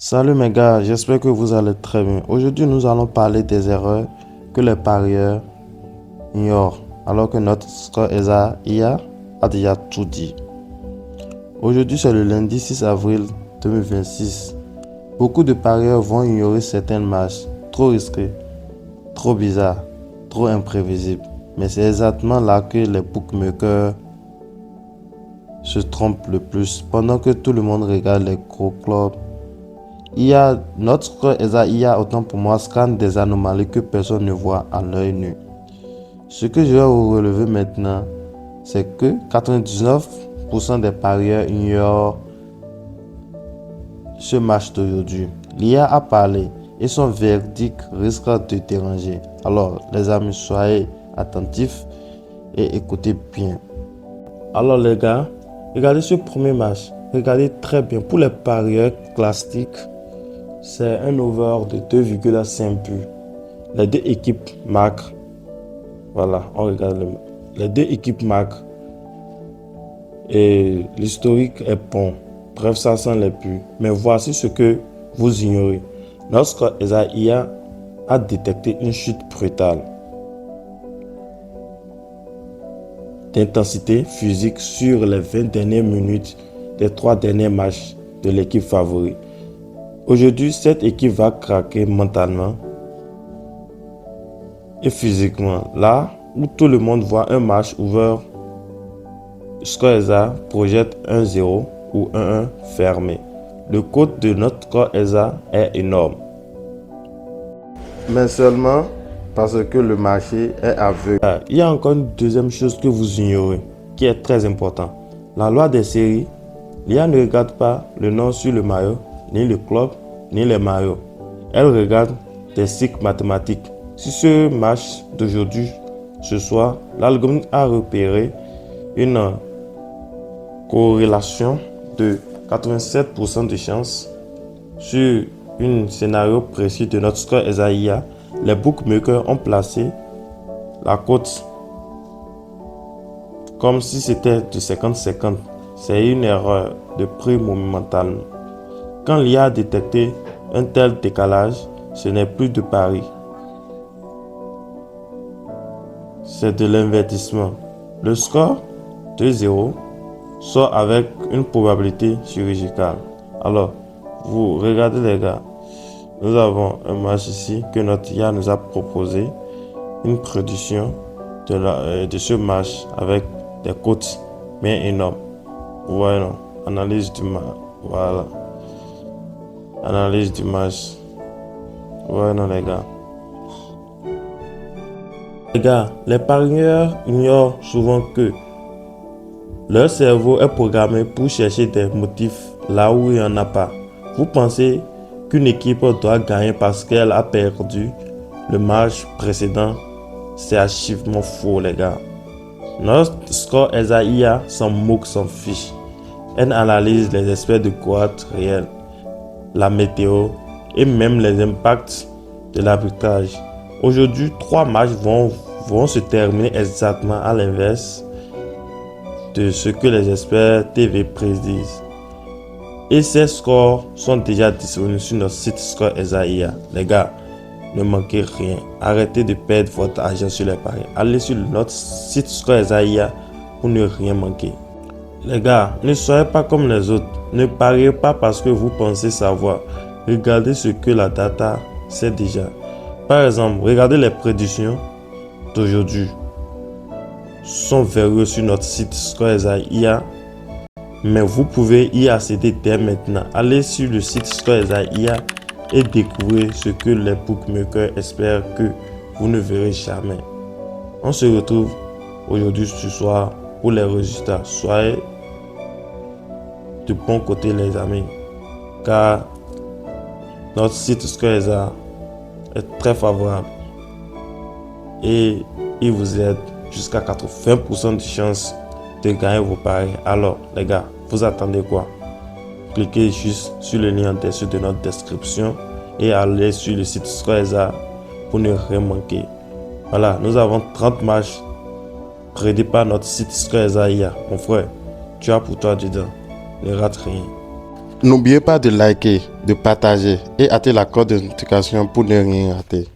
Salut mes gars, j'espère que vous allez très bien. Aujourd'hui, nous allons parler des erreurs que les parieurs ignorent, alors que notre score IA a déjà tout dit. Aujourd'hui, c'est le lundi 6 avril 2026. Beaucoup de parieurs vont ignorer certaines matchs trop risqués, trop bizarres, trop imprévisibles. Mais c'est exactement là que les bookmakers se trompent le plus. Pendant que tout le monde regarde les gros clubs, notre IA, autant pour moi, scanne des anomalies que personne ne voit à l'œil nu. Ce que je vais vous relever maintenant, c'est que 99% des parieurs ignorent ce match d'aujourd'hui. L'IA a parlé et son verdict risque de déranger. Alors, les amis, soyez attentifs et écoutez bien. Alors, les gars, regardez ce premier match. Regardez très bien. Pour les parieurs classiques, c'est un over de 2,5 buts. Les deux équipes marquent. Voilà, on regarde les deux équipes marquent. Et l'historique est bon. Bref, ça sent les buts. Mais voici ce que vous ignorez. Lorsque IA a détecté une chute brutale d'intensité physique sur les 20 dernières minutes des 3 derniers matchs de l'équipe favorite. Aujourd'hui, cette équipe va craquer mentalement et physiquement. Là où tout le monde voit un match ouvert, ScoreEsa projette 1-0 ou 1-1 fermé. Le code de notre ScoreEsa est énorme. Mais seulement parce que le marché est aveugle. Il y a encore une deuxième chose que vous ignorez, qui est très important. La loi des séries, l'IA ne regarde pas le nom sur le maillot, ni le club, ni les maillots. Elle regarde des cycles mathématiques. Si ce match d'aujourd'hui, ce soir, l'algorithme a repéré une corrélation de 87% de chance sur un scénario précis de notre score IA, les bookmakers ont placé la cote comme si c'était de 50-50. C'est une erreur de prix momentan. Quand l'IA a détecté un tel décalage, ce n'est plus de pari. C'est de l'invertissement. Le score 2-0 sort avec une probabilité chirurgicale. Alors, vous regardez les gars, nous avons un match ici que notre IA nous a proposé, une prédiction de ce match avec des cotes bien énormes. Vous voyez, non? Analyse du match. Voilà. Analyse du match. Ouais, non, les gars. Les gars, les parieurs ignorent souvent que leur cerveau est programmé pour chercher des motifs là où il n'y en a pas. Vous pensez qu'une équipe doit gagner parce qu'elle a perdu le match précédent? C'est archivement faux, les gars. Notre score IA s'en moque, s'en fiche. Elle analyse les aspects de cohorte réelle, la météo et même les impacts de l'arbitrage. Aujourd'hui, 3 matchs vont se terminer exactement à l'inverse de ce que les experts TV prédisent. Et ces scores sont déjà disponibles sur notre site Score IA. Les gars, ne manquez rien. Arrêtez de perdre votre argent sur les paris. Allez sur notre site Score IA pour ne rien manquer. Les gars, ne soyez pas comme les autres. Ne pariez pas parce que vous pensez savoir. Regardez ce que la data sait déjà. Par exemple, regardez les prédictions d'aujourd'hui sont verrouillées sur notre site Score IA. Mais vous pouvez y accéder dès maintenant. Allez sur le site Score IA et découvrez ce que les bookmakers espèrent que vous ne verrez jamais. On se retrouve aujourd'hui ce soir pour les résultats. Soyez de bon côté les amis, car notre site ScoreEsa est très favorable et il vous aide jusqu'à 80% de chances de gagner vos paris. Alors les gars, vous attendez quoi? Cliquez juste sur le lien en dessous de notre description et allez sur le site ScoreEsa pour ne rien manquer. Voilà, nous avons 30 matchs prédits par notre site ScoreEsa IA. Mon frère, tu as pour toi dedans. Ne rate rien. N'oubliez pas de liker, de partager et activer la cloche de notification pour ne rien rater.